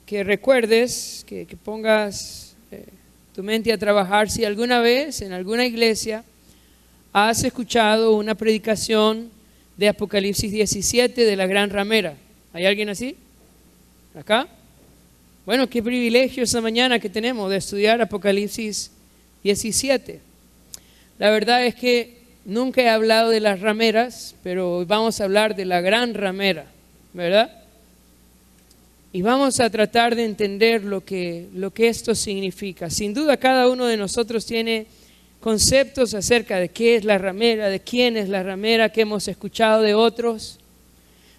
que recuerdes, que pongas tu mente a trabajar si alguna vez en alguna iglesia has escuchado una predicación de Apocalipsis 17 de la gran ramera. ¿Hay alguien así? ¿Acá? Bueno, qué privilegio esta mañana que tenemos de estudiar Apocalipsis 17. La verdad es que nunca he hablado de las rameras, pero hoy vamos a hablar de la gran ramera, ¿verdad? Y vamos a tratar de entender lo que esto significa. Sin duda cada uno de nosotros tiene conceptos acerca de qué es la ramera, de quién es la ramera, que hemos escuchado de otros.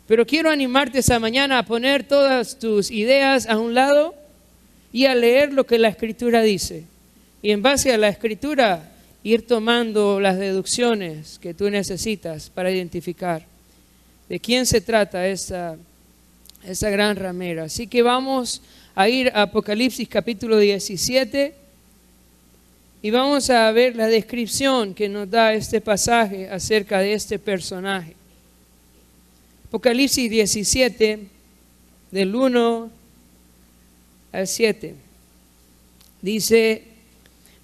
Pero quiero animarte esta mañana a poner todas tus ideas a un lado y a leer lo que la Escritura dice. Y en base a la Escritura ir tomando las deducciones que tú necesitas para identificar de quién se trata esa gran ramera. Así que vamos a ir a Apocalipsis capítulo 17 y vamos a ver la descripción que nos da este pasaje acerca de este personaje. Apocalipsis 17, del 1 al 7. Dice: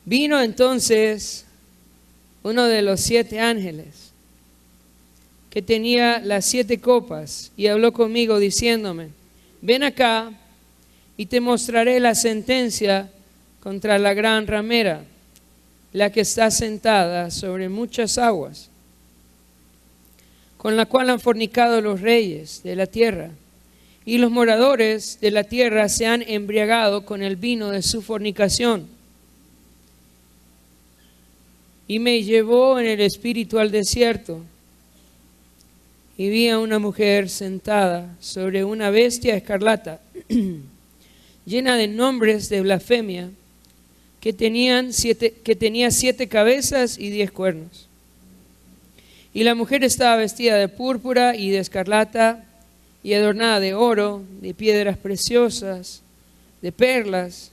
vino entonces uno de los 7 ángeles que tenía las 7 copas y habló conmigo diciéndome: ven acá y te mostraré la sentencia contra la gran ramera, la que está sentada sobre muchas aguas, con la cual han fornicado los reyes de la tierra, y los moradores de la tierra se han embriagado con el vino de su fornicación. Y me llevó en el espíritu al desierto, y vi a una mujer sentada sobre una bestia escarlata, llena de nombres de blasfemia, que tenía 7 cabezas y 10 cuernos. Y la mujer estaba vestida de púrpura y de escarlata, y adornada de oro, de piedras preciosas, de perlas,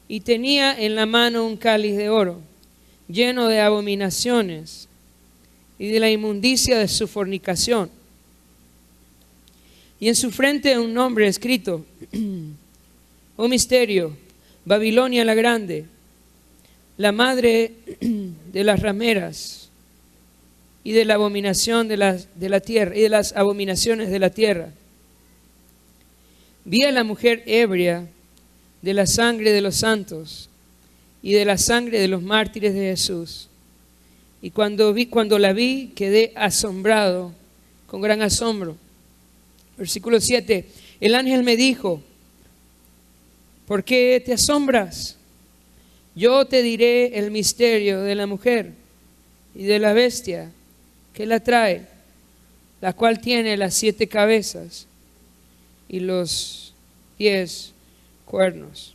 y tenía en la mano un cáliz de oro, lleno de abominaciones y de la inmundicia de su fornicación. Y en su frente un nombre escrito: oh misterio, Babilonia la grande, la madre de las rameras y de la abominación de la tierra, y de las abominaciones de la tierra. Vi a la mujer ebria de la sangre de los santos y de la sangre de los mártires de Jesús. Y cuando la vi, quedé asombrado, con gran asombro. Versículo 7. El ángel me dijo: ¿por qué te asombras? Yo te diré el misterio de la mujer y de la bestia que la trae, la cual tiene las 7 cabezas y los 10 cuernos.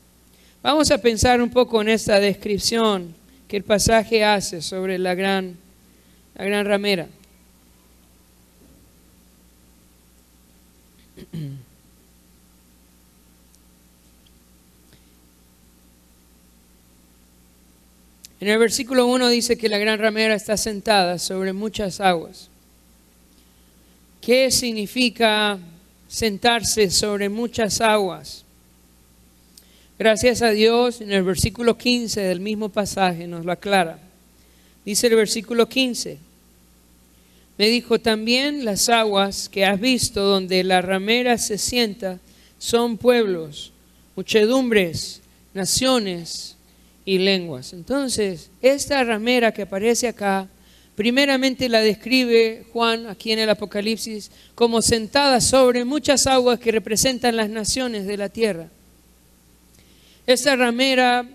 Vamos a pensar un poco en esta descripción que el pasaje hace sobre la gran ramera. En el versículo 1 dice que la gran ramera está sentada sobre muchas aguas. ¿Qué significa sentarse sobre muchas aguas? Gracias a Dios, en el versículo 15 del mismo pasaje nos lo aclara. Dice el versículo 15: me dijo también: las aguas que has visto donde la ramera se sienta son pueblos, muchedumbres, naciones y lenguas. Entonces, esta ramera que aparece acá, primeramente la describe Juan aquí en el Apocalipsis como sentada sobre muchas aguas que representan las naciones de la tierra. Esta ramera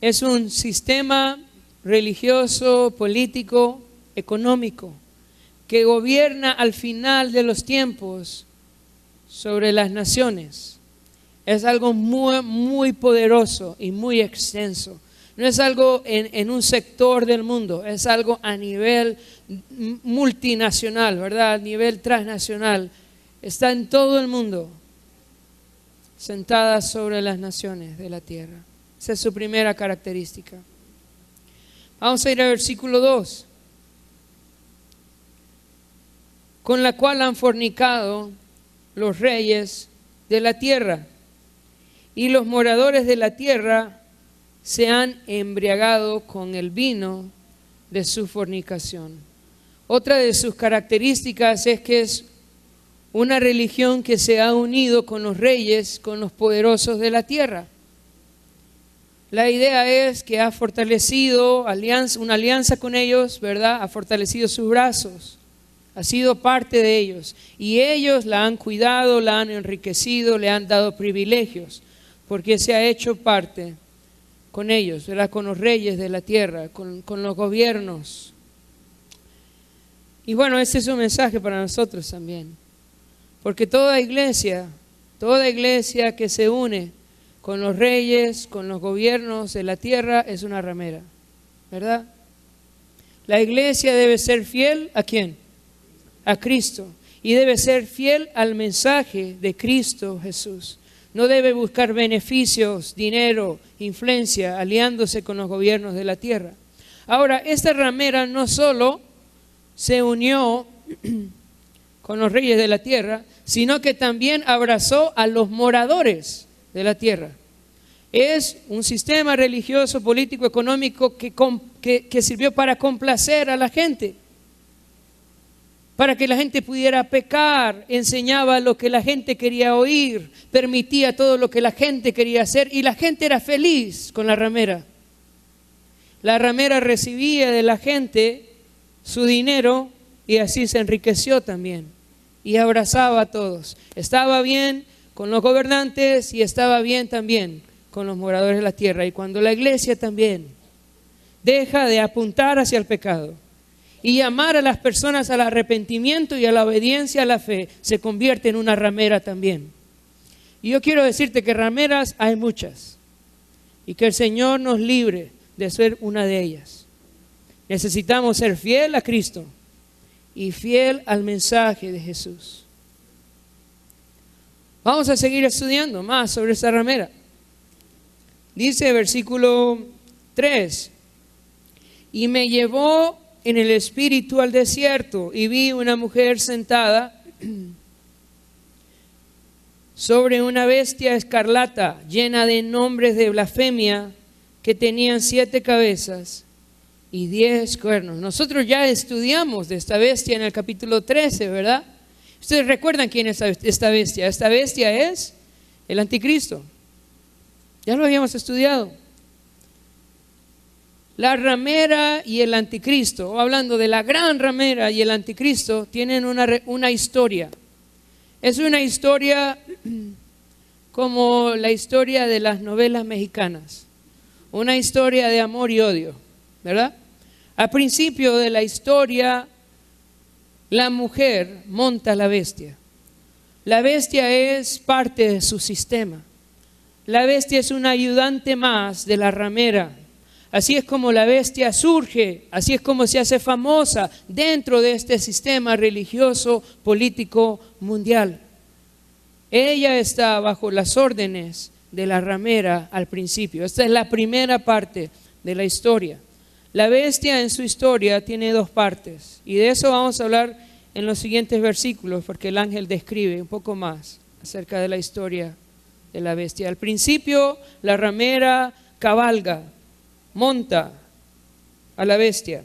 es un sistema religioso, político, económico, que gobierna al final de los tiempos sobre las naciones. Es algo muy, muy poderoso y muy extenso. No es algo en un sector del mundo, es algo a nivel multinacional, ¿verdad? A nivel transnacional. Está en todo el mundo, sentada sobre las naciones de la tierra. Esa es su primera característica. Vamos a ir al versículo 2. Con la cual han fornicado los reyes de la tierra. y los moradores de la tierra se han embriagado con el vino de su fornicación. Otra de sus características es que es una religión que se ha unido con los reyes, con los poderosos de la tierra. La idea es que ha fortalecido una alianza con ellos, ¿verdad? Ha fortalecido sus brazos, ha sido parte de ellos. Y ellos la han cuidado, la han enriquecido, le han dado privilegios, porque se ha hecho parte con ellos, ¿verdad? Con los reyes de la tierra, con los gobiernos. Y bueno, este es un mensaje para nosotros también. Porque toda iglesia que se une con los reyes, con los gobiernos de la tierra, es una ramera, ¿verdad? La iglesia debe ser fiel ¿a quién? A Cristo. Y debe ser fiel al mensaje de Cristo Jesús. No debe buscar beneficios, dinero, influencia, aliándose con los gobiernos de la tierra. Ahora, esta ramera no solo se unió con los reyes de la tierra, sino que también abrazó a los moradores de la tierra. Es un sistema religioso, político, económico que sirvió para complacer a la gente, para que la gente pudiera pecar, enseñaba lo que la gente quería oír, permitía todo lo que la gente quería hacer y la gente era feliz con la ramera. La ramera recibía de la gente su dinero y así se enriqueció también y abrazaba a todos. Estaba bien con los gobernantes y estaba bien también con los moradores de la tierra. Y cuando la iglesia también deja de apuntar hacia el pecado y llamar a las personas al arrepentimiento y a la obediencia a la fe, se convierte en una ramera también. Y yo quiero decirte que rameras hay muchas y que el Señor nos libre de ser una de ellas. Necesitamos ser fiel a Cristo y fiel al mensaje de Jesús. Vamos a seguir estudiando más sobre esta ramera. Dice versículo 3, y me llevó en el espíritu al desierto y vi una mujer sentada sobre una bestia escarlata llena de nombres de blasfemia que tenían 7 cabezas y 10 cuernos. Nosotros ya estudiamos de esta bestia en el capítulo 13, ¿verdad? Ustedes recuerdan quién es esta bestia. Esta bestia es el anticristo. Ya lo habíamos estudiado. La ramera y el anticristo, o hablando de la gran ramera y el anticristo, tienen una historia. Es una historia como la historia de las novelas mexicanas. Una historia de amor y odio, ¿verdad? Al principio de la historia, la mujer monta la bestia. La bestia es parte de su sistema. La bestia es un ayudante más de la ramera. Así es como la bestia surge, así es como se hace famosa dentro de este sistema religioso, político, mundial. Ella está bajo las órdenes de la ramera al principio. Esta es la primera parte de la historia. La bestia en su historia tiene 2 partes y de eso vamos a hablar en los siguientes versículos porque el ángel describe un poco más acerca de la historia de la bestia. Al principio la ramera cabalga, monta a la bestia.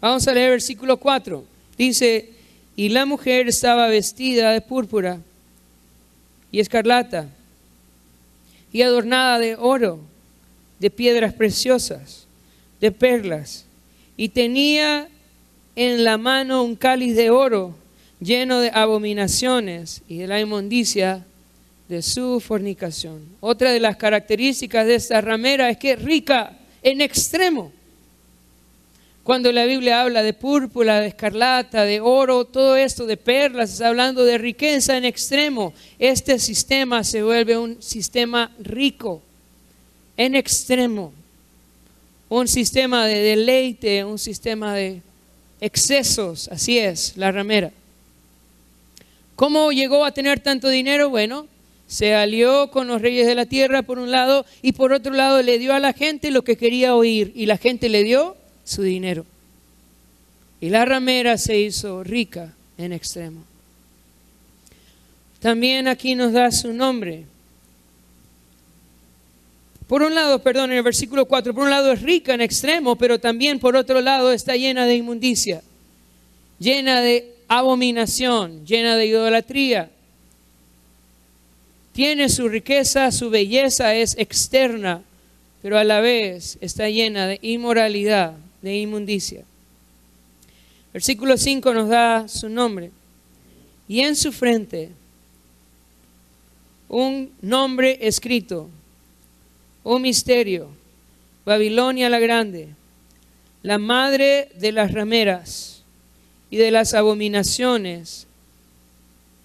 Vamos a leer versículo 4. Dice, y la mujer estaba vestida de púrpura y escarlata y adornada de oro, de piedras preciosas, de perlas, y tenía en la mano un cáliz de oro lleno de abominaciones y de la inmundicia de su fornicación. Otra de las características de esta ramera es que es rica en extremo. Cuando la Biblia habla de púrpura, de escarlata, de oro, todo esto de perlas, está hablando de riqueza en extremo. Este sistema se vuelve un sistema rico en extremo, un sistema de deleite, un sistema de excesos. Así es la ramera. ¿Cómo llegó a tener tanto dinero? Bueno, se alió con los reyes de la tierra por un lado y por otro lado le dio a la gente lo que quería oír y la gente le dio su dinero. Y la ramera se hizo rica en extremo. también aquí nos da su nombre. Por un lado, en el versículo 4, por un lado es rica en extremo, pero también por otro lado está llena de inmundicia, llena de abominación, llena de idolatría. Tiene su riqueza, su belleza es externa, pero a la vez está llena de inmoralidad, de inmundicia. Versículo 5 nos da su nombre. Y en su frente un nombre escrito, un misterio, Babilonia la Grande, la madre de las rameras y de las abominaciones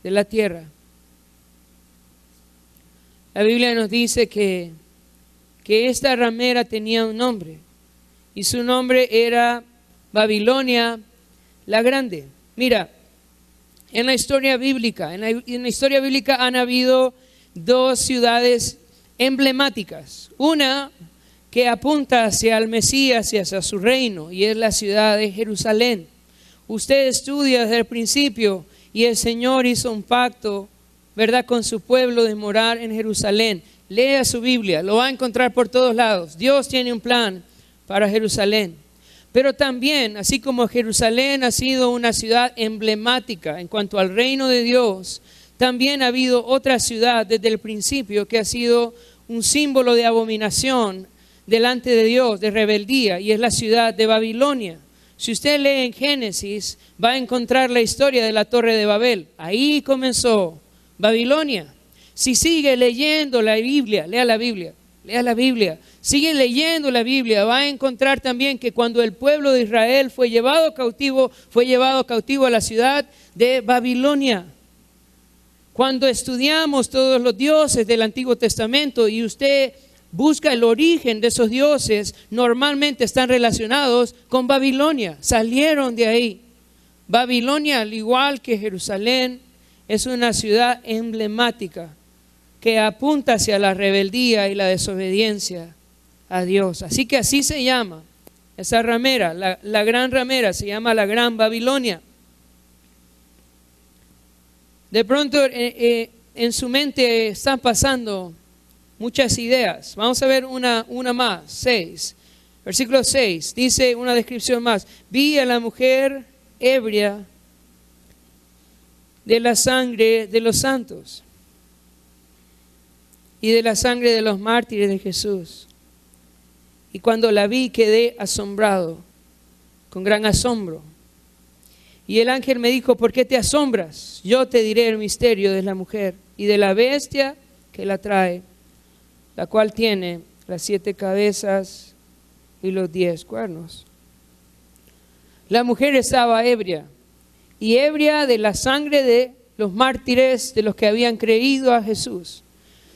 de la tierra. La Biblia nos dice que esta ramera tenía un nombre y su nombre era Babilonia la Grande. Mira, en la historia bíblica, han habido dos ciudades emblemáticas. Una que apunta hacia el Mesías y hacia su reino, y es la ciudad de Jerusalén. Usted estudia desde el principio y el Señor hizo un pacto, ¿verdad?, con su pueblo de morar en Jerusalén. Lea su Biblia, lo va a encontrar por todos lados. Dios tiene un plan para Jerusalén. Pero también, así como Jerusalén ha sido una ciudad emblemática en cuanto al reino de Dios, también ha habido otra ciudad desde el principio que ha sido un símbolo de abominación delante de Dios, de rebeldía, y es la ciudad de Babilonia. Si usted lee en Génesis, va a encontrar la historia de la Torre de Babel. Ahí comenzó Babilonia. Si sigue leyendo la Biblia, lea la Biblia, sigue leyendo la Biblia, va a encontrar también que cuando el pueblo de Israel fue llevado cautivo a la ciudad de Babilonia. Cuando estudiamos todos los dioses del Antiguo Testamento y usted busca el origen de esos dioses, normalmente están relacionados con Babilonia, salieron de ahí. Babilonia, al igual que Jerusalén, es una ciudad emblemática que apunta hacia la rebeldía y la desobediencia a Dios. Así que así se llama esa ramera, la gran ramera, se llama la Gran Babilonia. De pronto en su mente están pasando muchas ideas. Vamos a ver una más, 6. Versículo 6, dice una descripción más. Vi a la mujer ebria de la sangre de los santos y de la sangre de los mártires de Jesús. Y cuando la vi quedé asombrado, con gran asombro. Y el ángel me dijo, ¿por qué te asombras? Yo te diré el misterio de la mujer y de la bestia que la trae, la cual tiene las 7 cabezas y los 10 cuernos. La mujer estaba ebria, y ebria de la sangre de los mártires, de los que habían creído a Jesús.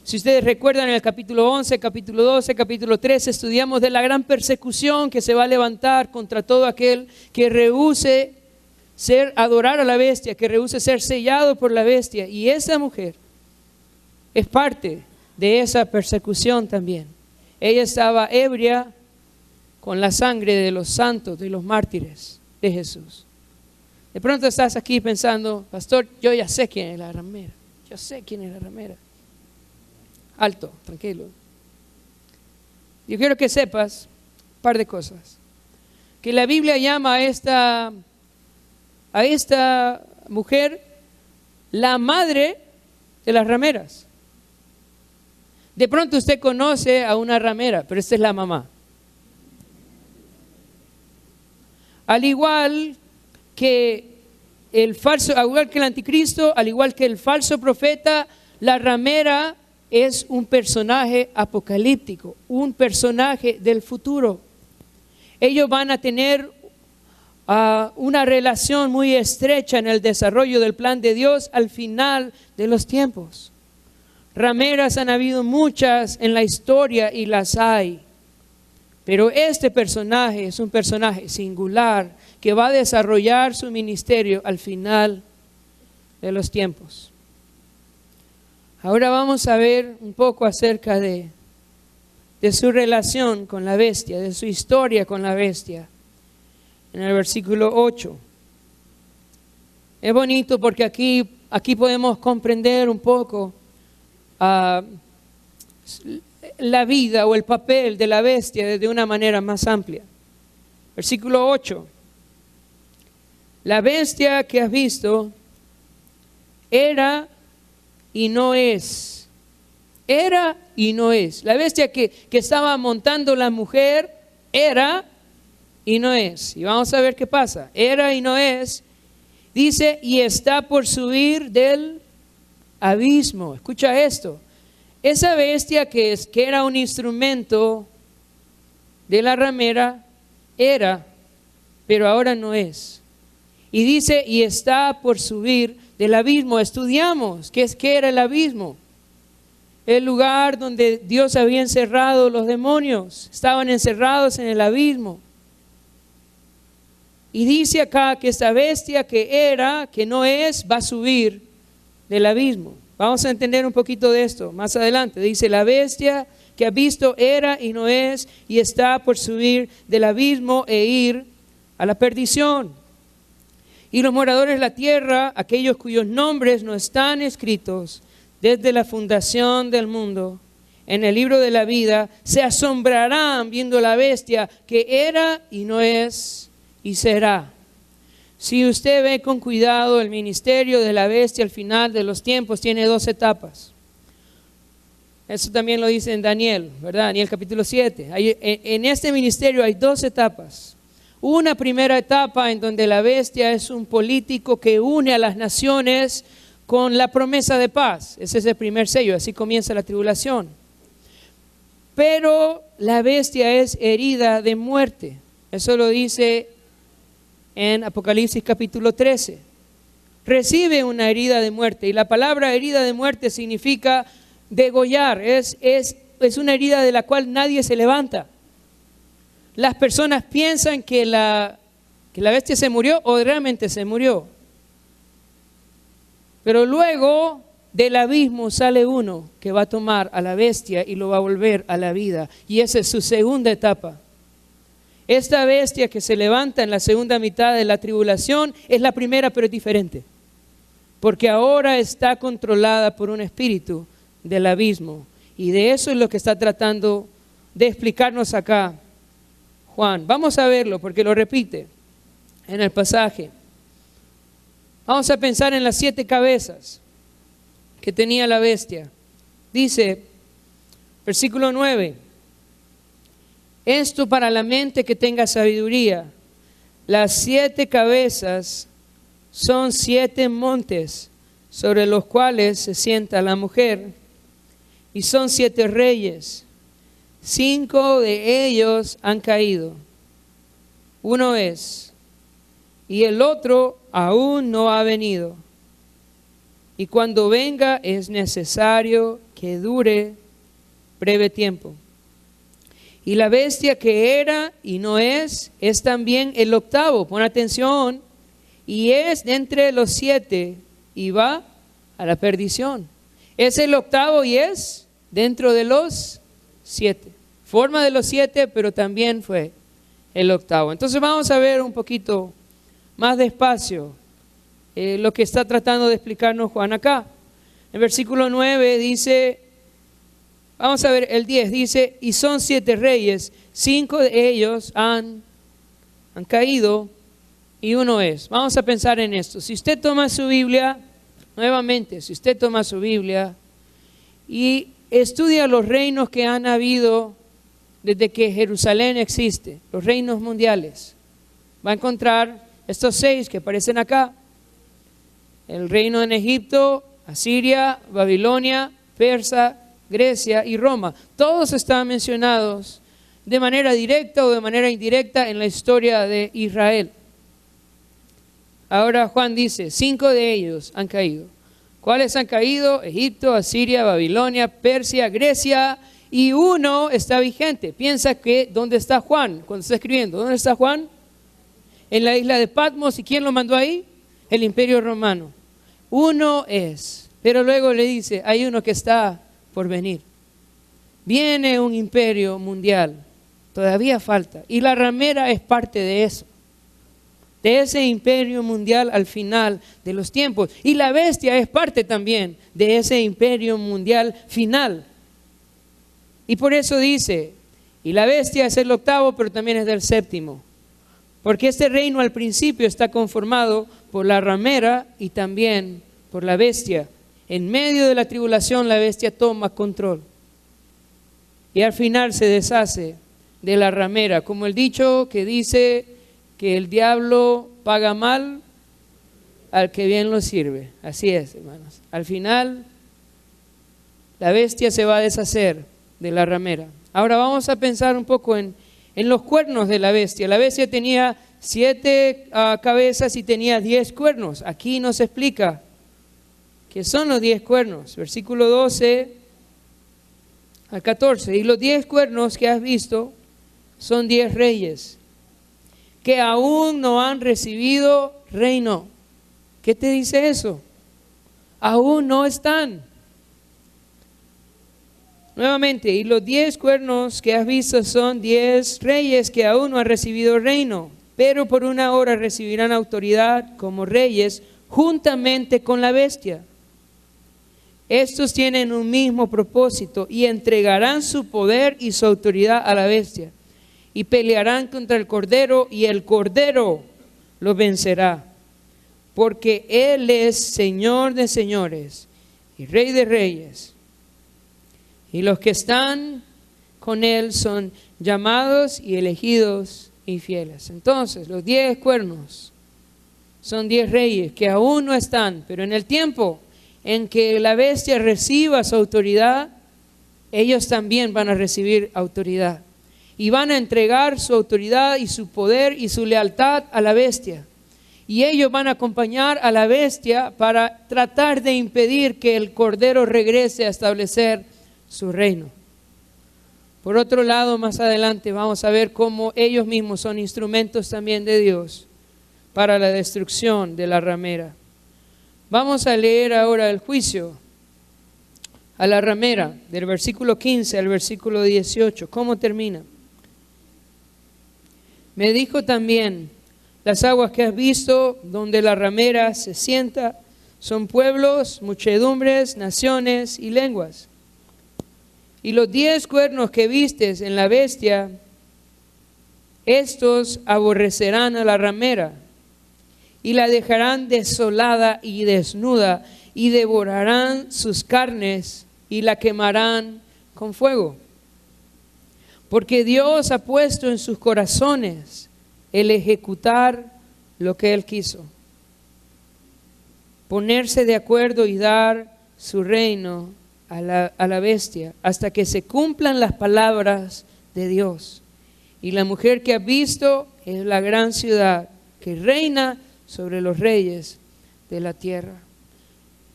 Si ustedes recuerdan, en el capítulo 11, capítulo 12, capítulo 13, estudiamos de la gran persecución que se va a levantar contra todo aquel que rehúse adorar a la bestia, que rehúse ser sellado por la bestia. Y esa mujer es parte de esa persecución también. Ella estaba ebria con la sangre de los santos, de los mártires de Jesús. De pronto estás aquí pensando, pastor, yo ya sé quién es la ramera. Yo sé quién es la ramera. Alto, tranquilo. Yo quiero que sepas un par de cosas. Que la Biblia llama a esta mujer la madre de las rameras. De pronto usted conoce a una ramera, pero esta es la mamá. Al igual que el anticristo, al igual que el falso profeta, la ramera es un personaje apocalíptico, un personaje del futuro. Ellos van a tener una relación muy estrecha en el desarrollo del plan de Dios al final de los tiempos. Rameras han habido muchas en la historia y las hay, pero este personaje es un personaje singular que va a desarrollar su ministerio al final de los tiempos. Ahora vamos a ver un poco acerca de su relación con la bestia, de su historia con la bestia. En el versículo 8. Es bonito porque aquí aquí podemos comprender un poco la vida o el papel de la bestia de una manera más amplia. Versículo 8. La bestia que has visto era y no es. Era y no es. La bestia que estaba montando la mujer era y no es. Y vamos a ver qué pasa. Era y no es. Dice, y está por subir del abismo. Escucha esto. Esa bestia que era un instrumento de la ramera, era, pero ahora no es. Y dice, y está por subir del abismo. Estudiamos qué era el abismo. El lugar donde Dios había encerrado los demonios. Estaban encerrados en el abismo. Y dice acá que esta bestia que era, que no es, va a subir del abismo. Vamos a entender un poquito de esto más adelante. Dice, la bestia que ha visto era y no es, y está por subir del abismo e ir a la perdición. Y los moradores de la tierra, aquellos cuyos nombres no están escritos desde la fundación del mundo en el libro de la vida, se asombrarán viendo la bestia que era y no es y será. Si usted ve con cuidado, el ministerio de la bestia al final de los tiempos tiene 2 etapas. Eso también lo dice en Daniel, ¿verdad? Daniel capítulo 7. En este ministerio hay 2 etapas. Una primera etapa en donde la bestia es un político que une a las naciones con la promesa de paz. Ese es el primer sello, así comienza la tribulación. Pero la bestia es herida de muerte. Eso lo dice en Apocalipsis capítulo 13. Recibe una herida de muerte. Y la palabra herida de muerte significa degollar. Es una herida de la cual nadie se levanta. Las personas piensan que la bestia se murió o realmente se murió. Pero luego del abismo sale uno que va a tomar a la bestia y lo va a volver a la vida. Y esa es su segunda etapa. Esta bestia que se levanta en la segunda mitad de la tribulación es la primera, pero es diferente. Porque ahora está controlada por un espíritu del abismo. Y de eso es lo que está tratando de explicarnos acá Juan. Vamos a verlo porque lo repite en el pasaje. Vamos a pensar en las 7 cabezas que tenía la bestia. Dice, versículo 9. Esto para la mente que tenga sabiduría. Las 7 cabezas son 7 montes sobre los cuales se sienta la mujer. Y son 7 reyes. 5 de ellos han caído. Uno es, y el otro aún no ha venido. Y cuando venga es necesario que dure breve tiempo. Y la bestia que era y no es también el octavo, pon atención, y es de entre los 7 y va a la perdición. Es el octavo y es dentro de los 7. Forma de los 7, pero también fue el octavo. Entonces vamos a ver un poquito más despacio lo que está tratando de explicarnos Juan acá. En versículo 9 dice, vamos a ver el 10, dice, y son 7 reyes, 5 de ellos han caído y uno es. Vamos a pensar en esto. Si usted toma su Biblia, nuevamente, si usted toma su Biblia y estudia los reinos que han habido desde que Jerusalén existe, los reinos mundiales, va a encontrar estos 6 que aparecen acá. El reino en Egipto, Asiria, Babilonia, Persa, Grecia y Roma. Todos están mencionados de manera directa o de manera indirecta en la historia de Israel. Ahora Juan dice, 5 de ellos han caído. ¿Cuáles han caído? Egipto, Asiria, Babilonia, Persia, Grecia, y uno está vigente. Piensa que ¿dónde está Juan? Cuando está escribiendo, ¿dónde está Juan? En la isla de Patmos. ¿Y quién lo mandó ahí? El Imperio Romano. Uno es, pero luego le dice, hay uno que está por venir. Viene un imperio mundial, todavía falta, y la ramera es parte de eso. de ese imperio mundial al final de los tiempos. Y la bestia es parte también de ese imperio mundial final. Y por eso dice, y la bestia es el octavo, pero también es del séptimo. Porque este reino al principio está conformado por la ramera y también por la bestia. En medio de la tribulación la bestia toma control. Y al final se deshace de la ramera. Como el dicho que dice que el diablo paga mal al que bien lo sirve. Así es, hermanos. Al final la bestia se va a deshacer de la ramera. Ahora vamos a pensar un poco en los cuernos de la bestia. La bestia tenía 7 cabezas y tenía 10 cuernos. Aquí nos explica qué son los 10 cuernos. Versículo 12 al 14. Y los 10 cuernos que has visto son 10 reyes que aún no han recibido reino. ¿Qué te dice eso? Aún no están. Nuevamente, y los 10 cuernos que has visto son 10 reyes que aún no han recibido reino, pero por una hora recibirán autoridad como reyes juntamente con la bestia. Estos tienen un mismo propósito y entregarán su poder y su autoridad a la bestia y pelearán contra el Cordero y el Cordero los vencerá, porque Él es Señor de señores y Rey de reyes. Y los que están con Él son llamados y elegidos y fieles. Entonces, los 10 cuernos son 10 reyes que aún no están, pero en el tiempo en que la bestia reciba su autoridad, ellos también van a recibir autoridad. Y van a entregar su autoridad y su poder y su lealtad a la bestia. Y ellos van a acompañar a la bestia para tratar de impedir que el Cordero regrese a establecer su reino. Por otro lado, más adelante vamos a ver cómo ellos mismos son instrumentos también de Dios para la destrucción de la ramera. Vamos a leer ahora el juicio a la ramera, del versículo 15 al versículo 18. ¿Cómo termina? Me dijo también, las aguas que has visto, donde la ramera se sienta, son pueblos, muchedumbres, naciones y lenguas. Y los 10 cuernos que vistes en la bestia, estos aborrecerán a la ramera y la dejarán desolada y desnuda y devorarán sus carnes y la quemarán con fuego. Porque Dios ha puesto en sus corazones el ejecutar lo que Él quiso, ponerse de acuerdo y dar su reino a la bestia, hasta que se cumplan las palabras de Dios. Y la mujer que has visto es la gran ciudad que reina sobre los reyes de la tierra.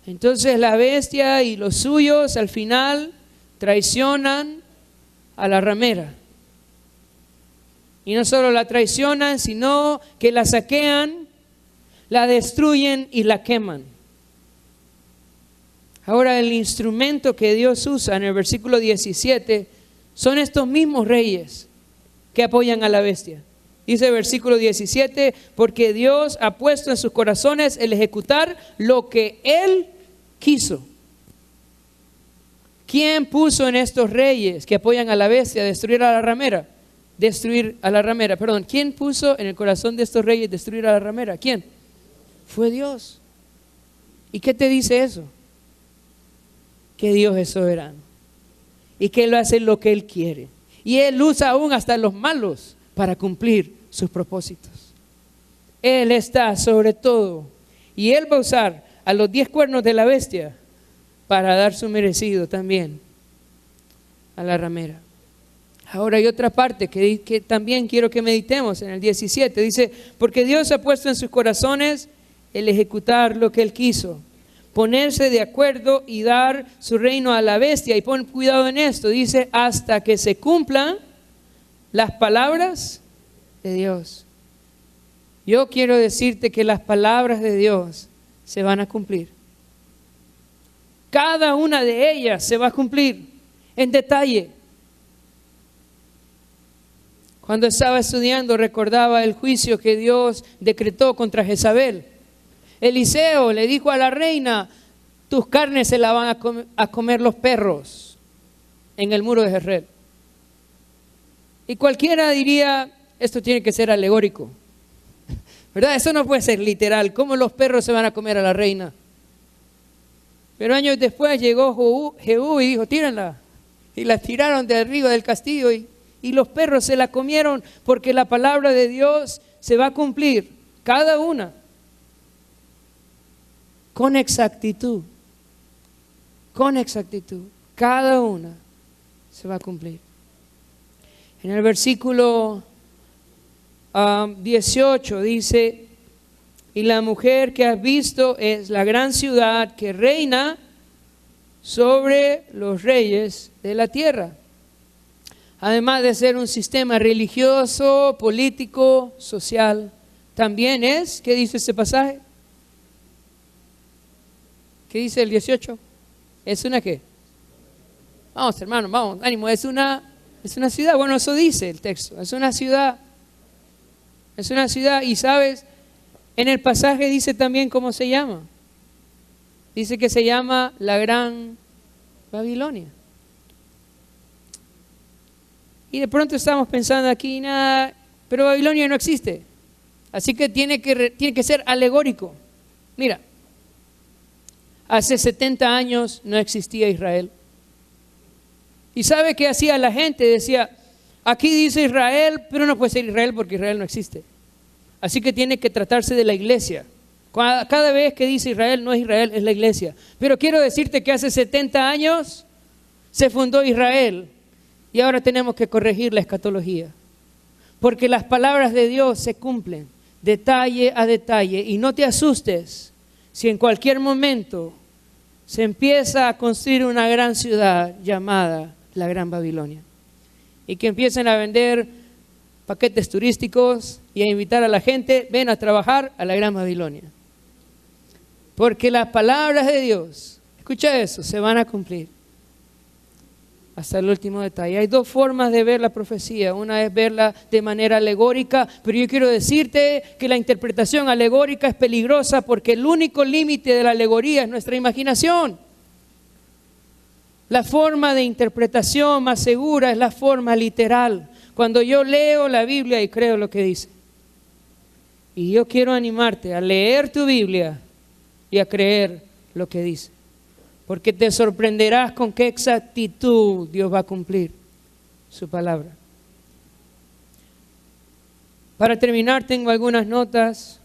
Entonces la bestia y los suyos al final traicionan a la ramera. Y no solo la traicionan, sino que la saquean, la destruyen y la queman. Ahora el instrumento que Dios usa en el versículo 17 son estos mismos reyes que apoyan a la bestia. Dice el versículo 17, porque Dios ha puesto en sus corazones el ejecutar lo que Él quiso. ¿Quién puso en estos reyes que apoyan a la bestia destruir a la ramera? ¿Quién puso en el corazón de estos reyes destruir a la ramera? ¿Quién? Fue Dios. ¿Y qué te dice eso? Que Dios es soberano y que Él hace lo que Él quiere. Y Él usa aún hasta los malos para cumplir sus propósitos. Él está sobre todo y Él va a usar a los 10 cuernos de la bestia para dar su merecido también a la ramera. Ahora hay otra parte que también quiero que meditemos en el 17. Dice, porque Dios ha puesto en sus corazones el ejecutar lo que Él quiso, ponerse de acuerdo y dar su reino a la bestia. Y pon cuidado en esto, dice, hasta que se cumplan las palabras de Dios. Yo quiero decirte que las palabras de Dios se van a cumplir. Cada una de ellas se va a cumplir en detalle. Cuando estaba estudiando recordaba el juicio que Dios decretó contra Jezabel. Eliseo le dijo a la reina: tus carnes se las van a comer los perros en el muro de Jezreel. Y cualquiera diría, esto tiene que ser alegórico, ¿verdad? Eso no puede ser literal. ¿Cómo los perros se van a comer a la reina? Pero años después llegó Jehú y dijo: tírenla. Y la tiraron de arriba del castillo y los perros se la comieron, porque la palabra de Dios se va a cumplir, cada una, con exactitud. Con exactitud, cada una se va a cumplir. En el versículo 18 dice: y la mujer que has visto es la gran ciudad que reina sobre los reyes de la tierra. Además de ser un sistema religioso, político, social, también es, ¿qué dice este pasaje? ¿Qué dice el 18? ¿Es una qué? Vamos, hermanos, vamos, ánimo, es una ciudad. Bueno, eso dice el texto, es una ciudad. Es una ciudad. Y sabes, en el pasaje dice también cómo se llama. Dice que se llama la Gran Babilonia. Y de pronto estamos pensando aquí, nada, pero Babilonia no existe. Así que tiene que ser alegórico. Mira, hace 70 años no existía Israel. ¿Y sabe qué hacía la gente? Decía, aquí dice Israel, pero no puede ser Israel porque Israel no existe. Así que tiene que tratarse de la iglesia. Cada vez que dice Israel, no es Israel, es la iglesia. Pero quiero decirte que hace 70 años se fundó Israel y ahora tenemos que corregir la escatología. Porque las palabras de Dios se cumplen detalle a detalle. Y no te asustes si en cualquier momento se empieza a construir una gran ciudad llamada la Gran Babilonia. Y que empiecen a vender paquetes turísticos y a invitar a la gente, ven a trabajar a la Gran Babilonia. Porque las palabras de Dios, escucha eso, se van a cumplir hasta el último detalle. Hay dos formas de ver la profecía. Una es verla de manera alegórica, pero yo quiero decirte que la interpretación alegórica es peligrosa porque el único límite de la alegoría es nuestra imaginación. La forma de interpretación más segura es la forma literal. Cuando yo leo la Biblia y creo lo que dice. Y yo quiero animarte a leer tu Biblia y a creer lo que dice. Porque te sorprenderás con qué exactitud Dios va a cumplir su palabra. Para terminar, tengo algunas notas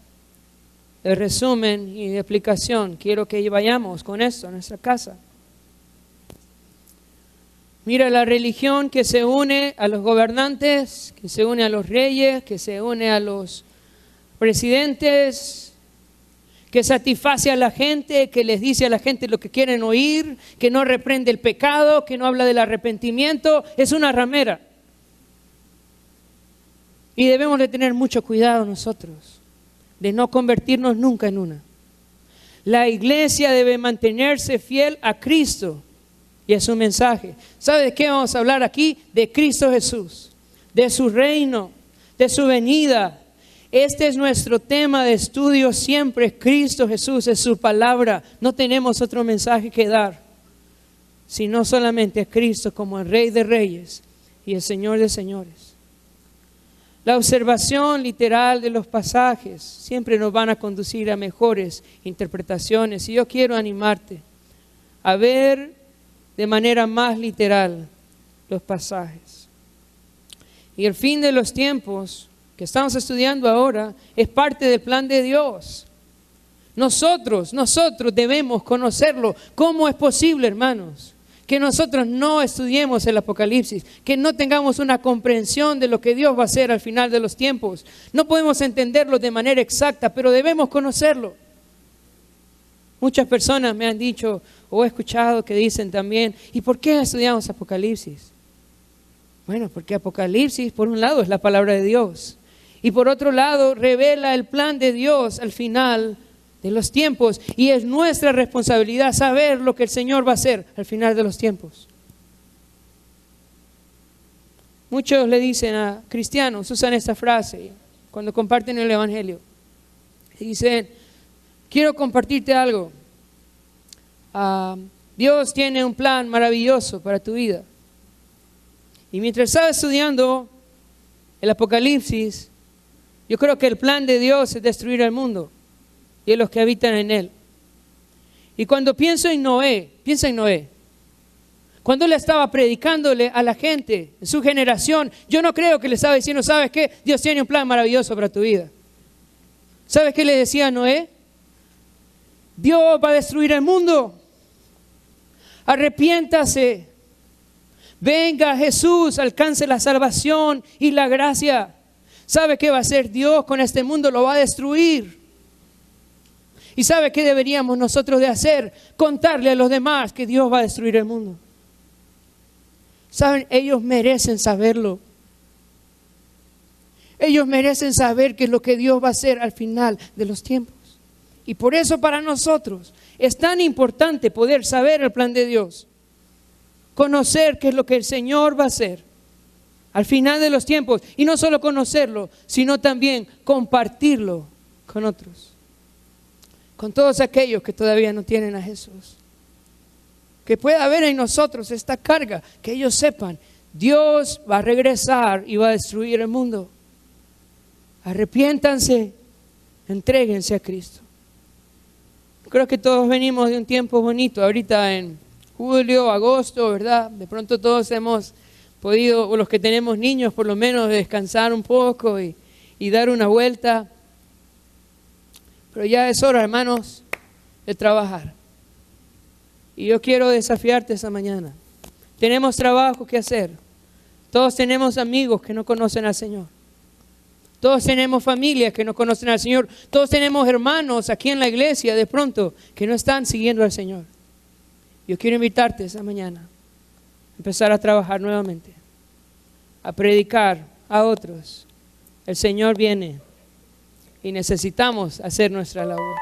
de resumen y de explicación. Quiero que vayamos con esto a nuestra casa. Mira, la religión que se une a los gobernantes, que se une a los reyes, que se une a los presidentes, que satisface a la gente, que les dice a la gente lo que quieren oír, que no reprende el pecado, que no habla del arrepentimiento, es una ramera. Y debemos de tener mucho cuidado nosotros, de no convertirnos nunca en una. La iglesia debe mantenerse fiel a Cristo y a su mensaje. ¿Sabe de qué vamos a hablar aquí? De Cristo Jesús, de su reino, de su venida. Este es nuestro tema de estudio siempre, es Cristo Jesús, es su palabra. No tenemos otro mensaje que dar, sino solamente a Cristo como el Rey de Reyes y el Señor de Señores. La observación literal de los pasajes siempre nos van a conducir a mejores interpretaciones. Y yo quiero animarte a ver de manera más literal los pasajes. Y el fin de los tiempos que estamos estudiando ahora es parte del plan de Dios. Nosotros debemos conocerlo. ¿Cómo es posible, hermanos, que nosotros no estudiemos el Apocalipsis, que no tengamos una comprensión de lo que Dios va a hacer al final de los tiempos? No podemos entenderlo de manera exacta, pero debemos conocerlo. Muchas personas me han dicho o he escuchado que dicen también, ¿y por qué estudiamos Apocalipsis? Bueno, porque Apocalipsis por un lado es la palabra de Dios y por otro lado revela el plan de Dios al final de los tiempos, y es nuestra responsabilidad saber lo que el Señor va a hacer al final de los tiempos. Muchos le dicen a cristianos, usan esta frase cuando comparten el Evangelio. Dicen, quiero compartirte algo. Dios tiene un plan maravilloso para tu vida. Y mientras estaba estudiando el Apocalipsis, yo creo que el plan de Dios es destruir el mundo y a los que habitan en él. Y cuando pienso en Noé, piensa en Noé. Cuando él estaba predicándole a la gente, en su generación, yo no creo que le estaba diciendo, ¿sabes qué? Dios tiene un plan maravilloso para tu vida. ¿Sabes qué le decía a Noé? Dios va a destruir el mundo. Arrepiéntase. Venga Jesús, alcance la salvación y la gracia. ¿Sabe qué va a hacer Dios con este mundo? Lo va a destruir. ¿Y sabe qué deberíamos nosotros de hacer? Contarle a los demás que Dios va a destruir el mundo. ¿Saben? Ellos merecen saberlo. Ellos merecen saber qué es lo que Dios va a hacer al final de los tiempos. Y por eso para nosotros es tan importante poder saber el plan de Dios. Conocer qué es lo que el Señor va a hacer al final de los tiempos. Y no solo conocerlo, sino también compartirlo con otros. Con todos aquellos que todavía no tienen a Jesús. Que pueda haber en nosotros esta carga, que ellos sepan, Dios va a regresar y va a destruir el mundo. Arrepiéntanse, entréguense a Cristo. Creo que todos venimos de un tiempo bonito, ahorita en julio, agosto, ¿verdad? De pronto todos hemos podido, o los que tenemos niños, por lo menos descansar un poco y dar una vuelta. Pero ya es hora, hermanos, de trabajar. Y yo quiero desafiarte esta mañana. Tenemos trabajo que hacer. Todos tenemos amigos que no conocen al Señor. Todos tenemos familias que no conocen al Señor. Todos tenemos hermanos aquí en la iglesia de pronto que no están siguiendo al Señor. Yo quiero invitarte esta mañana a empezar a trabajar nuevamente, a predicar a otros. El Señor viene y necesitamos hacer nuestra labor.